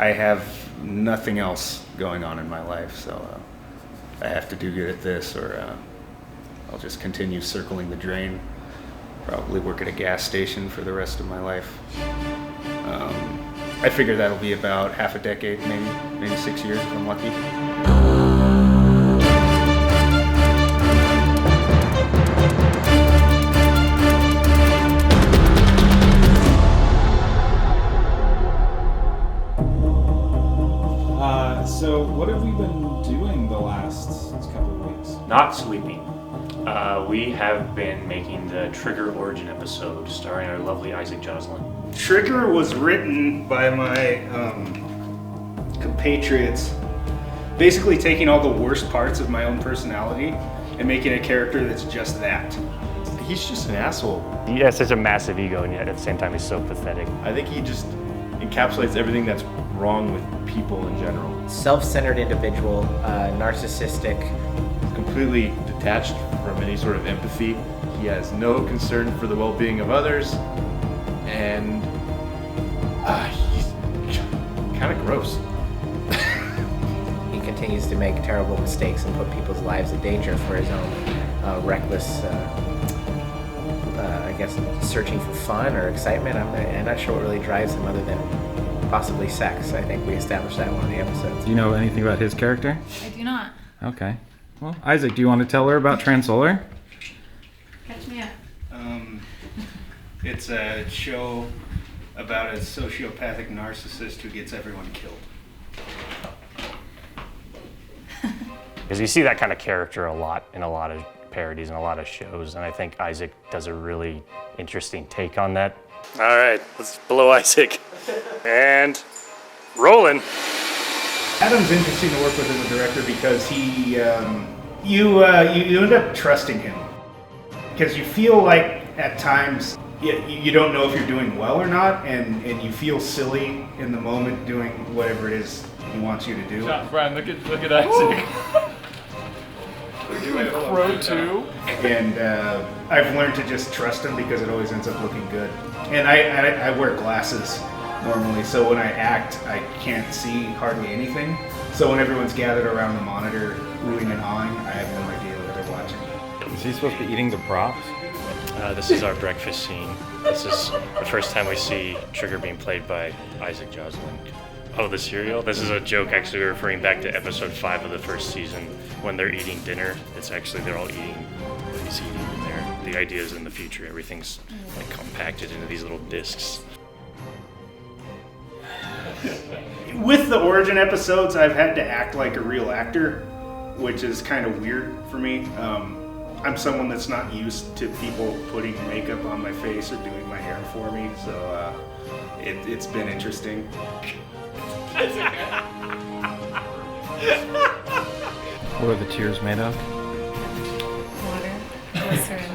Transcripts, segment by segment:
I have nothing else going on in my life, so I have to do good at this, or I'll just continue circling the drain. Probably work at a gas station for the rest of my life. I figure that'll be about half a decade, maybe 6 years if I'm lucky. So what have we been doing the last couple of weeks? Not sleeping. We have been making the Trigger Origin episode starring our lovely Isaac Joslin. Trigger was written by my compatriots, basically taking all the worst parts of my own personality and making a character that's just that. He's just an asshole. He has such a massive ego, and yet at the same time he's so pathetic. I think he just encapsulates everything that's wrong with people in general. Self-centered individual, narcissistic. Completely detached from any sort of empathy. He has no concern for the well-being of others, and he's kind of gross. He continues to make terrible mistakes and put people's lives in danger for his own reckless, I guess, searching for fun or excitement. I'm not sure what really drives him other than possibly sex. I think we established that in one of the episodes. Do you know anything about his character? I do not. Okay. Well, Isaac, do you want to tell her about Transolar? Catch me up. It's a show about a sociopathic narcissist who gets everyone killed. Because you see that kind of character a lot in a lot of parodies and a lot of shows, and I think Isaac does a really interesting take on that. All right, let's blow Isaac. And rolling. Adam's interesting to work with as a director because he, you end up trusting him. Because you feel like at times you don't know if you're doing well or not, and you feel silly in the moment doing whatever it is he wants you to do. Brian, look at Isaac. We're doing Pro 2. And I've learned to just trust him because it always ends up looking good. And I wear glasses normally, so when I act, I can't see hardly anything. So when everyone's gathered around the monitor, oohing and awing, I have no idea what they're watching. Is he supposed to be eating the props? This is our breakfast scene. This is the first time we see Trigger being played by Isaac Joslin. Oh, the cereal? This is a joke actually referring back to episode 5 of the first season when they're eating dinner. It's actually they're all eating what he's eating in there. The idea is in the future everything's like compacted into these little discs. With the origin episodes, I've had to act like a real actor, which is kind of weird for me. I'm someone that's not used to people putting makeup on my face or doing my hair for me, so it's been interesting. What are the tears made of? Water, glycerin,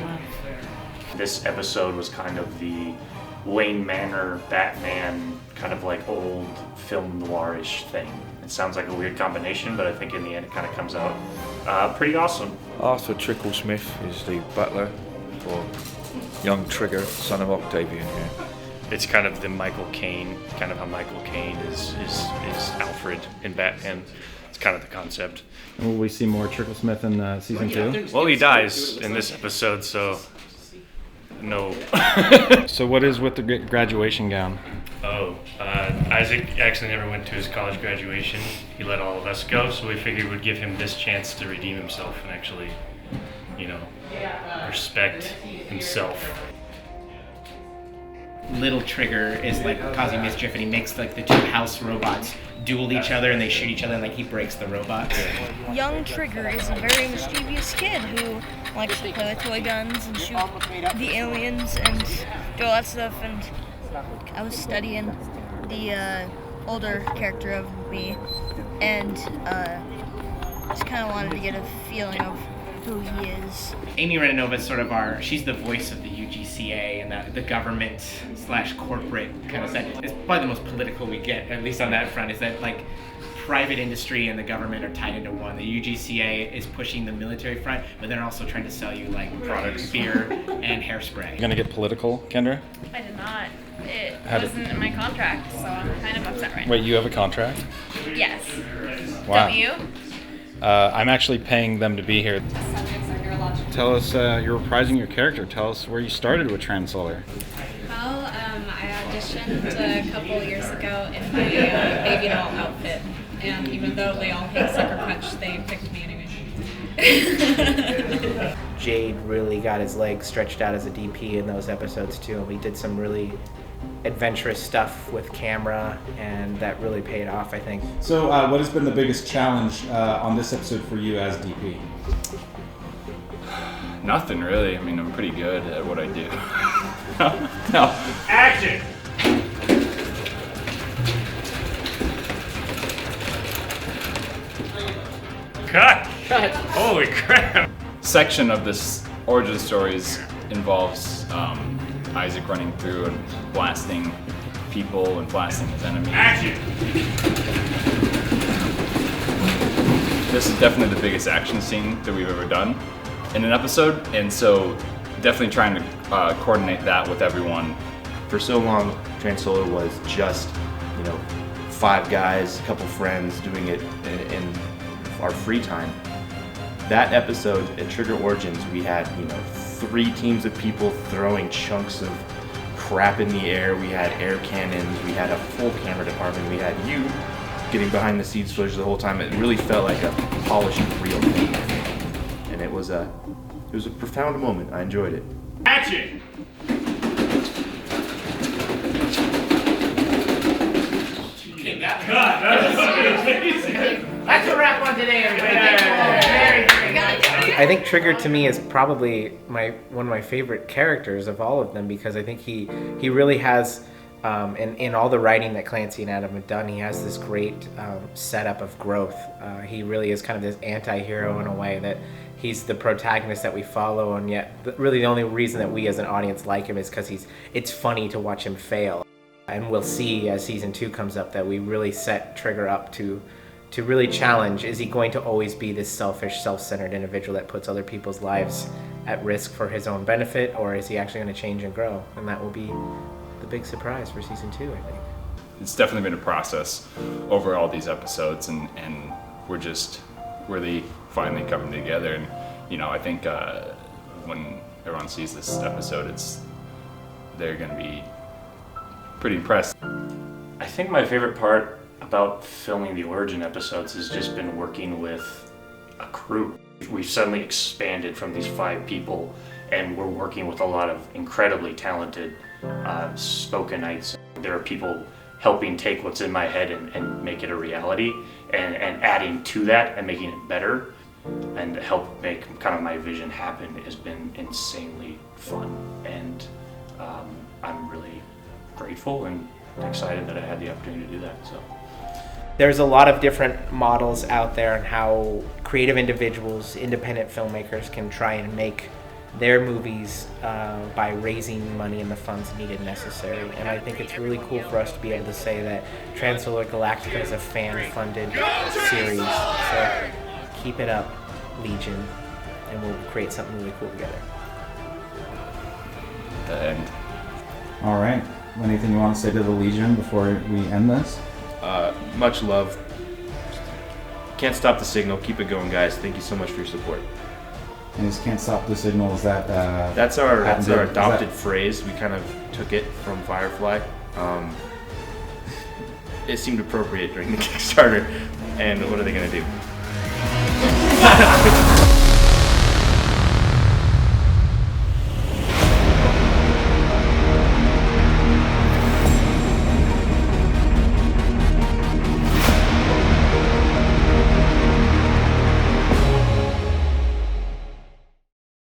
love. This episode was kind of the Wayne Manor Batman kind of like old film noirish thing. It sounds like a weird combination, but I think in the end it kind of comes out pretty awesome. Arthur Tricklesmith is the butler for young Trigger, son of Octavian here. It's kind of the Michael Caine, kind of how Michael Caine is Alfred in Batman. It's kind of the concept. Will we see more Tricklesmith in season 2? Well, he dies in this episode, so no. So what is with the graduation gown? Oh, Isaac actually never went to his college graduation. He let all of us go, so we figured we'd give him this chance to redeem himself and actually, respect himself. Little Trigger is like causing mischief, and he makes like the two house robots duel each other, and they shoot each other, and like he breaks the robots. Young Trigger is a very mischievous kid who likes to play with toy guns and shoot the aliens and do all that stuff. And I was studying the older character of me, and just kind of wanted to get a feeling of who he is. Amy Renanova is sort of she's the voice of the UGCA and the government / corporate kind of side. It's probably the most political we get, at least on that front, is that like private industry and the government are tied into one. The UGCA is pushing the military front, but they're also trying to sell you like products, beer, and hairspray. You're gonna get political, Kendra? I did not. It How did- wasn't in my contract, so I'm kind of upset right Wait, you have a contract? now. Yes. Wow. Don't you? I'm actually paying them to be here. Subjects are neurological. Tell us, you're reprising your character. Tell us where you started with Transolar. Well, I auditioned a couple years ago in my baby doll outfit, and even though they all hate Sucker Punch, they picked me anyway. Jade really got his legs stretched out as a DP in those episodes too. We did some really adventurous stuff with camera, and that really paid off, I think. So, what has been the biggest challenge on this episode for you as DP? Nothing really. I mean, I'm pretty good at what I do. No. Action! Cut! Holy crap! Section of this origin stories involves Isaac running through and blasting people and blasting his enemies. Action! This is definitely the biggest action scene that we've ever done in an episode, and so definitely trying to coordinate that with everyone. For so long, Transolar was just, 5 guys, a couple friends doing it in our free time. That episode at Trigger Origins, we had, 3 teams of people throwing chunks of crap in the air. We had air cannons. We had a full camera department. We had you getting behind the scenes footage the whole time. It really felt like a polished, real thing. And it was a profound moment. I enjoyed it. Action! That's a wrap on today, everybody. I think Trigger to me is probably one of my favorite characters of all of them, because I think he really has, in all the writing that Clancy and Adam have done, he has this great setup of growth. He really is kind of this anti-hero in a way, that he's the protagonist that we follow, and yet really the only reason that we as an audience like him is because it's funny to watch him fail. And we'll see as season 2 comes up that we really set Trigger up to really challenge, is he going to always be this selfish, self-centered individual that puts other people's lives at risk for his own benefit, or is he actually going to change and grow? And that will be the big surprise for season 2, I think. It's definitely been a process over all these episodes, and we're just really finally coming together. And I think when everyone sees this episode, they're going to be pretty impressed. I think my favorite part about filming the Origin episodes has just been working with a crew. We've suddenly expanded from these 5 people, and we're working with a lot of incredibly talented spokenites. There are people helping take what's in my head and make it a reality, and adding to that and making it better, and help make kind of my vision happen has been insanely fun. And I'm really grateful and excited that I had the opportunity to do that. So There's a lot of different models out there on how creative individuals, independent filmmakers can try and make their movies by raising money and the funds needed and necessary. And I think it's really cool for us to be able to say that Transolar Galactica is a fan-funded series. So keep it up, Legion, and we'll create something really cool together. The end. All right. Anything you want to say to the Legion before we end this? Much love. Can't stop the signal. Keep it going, guys. Thank you so much for your support. And just can't stop the signal. Is that That's our patented? adopted phrase. We kind of took it from Firefly. It seemed appropriate during the Kickstarter. And what are they going to do?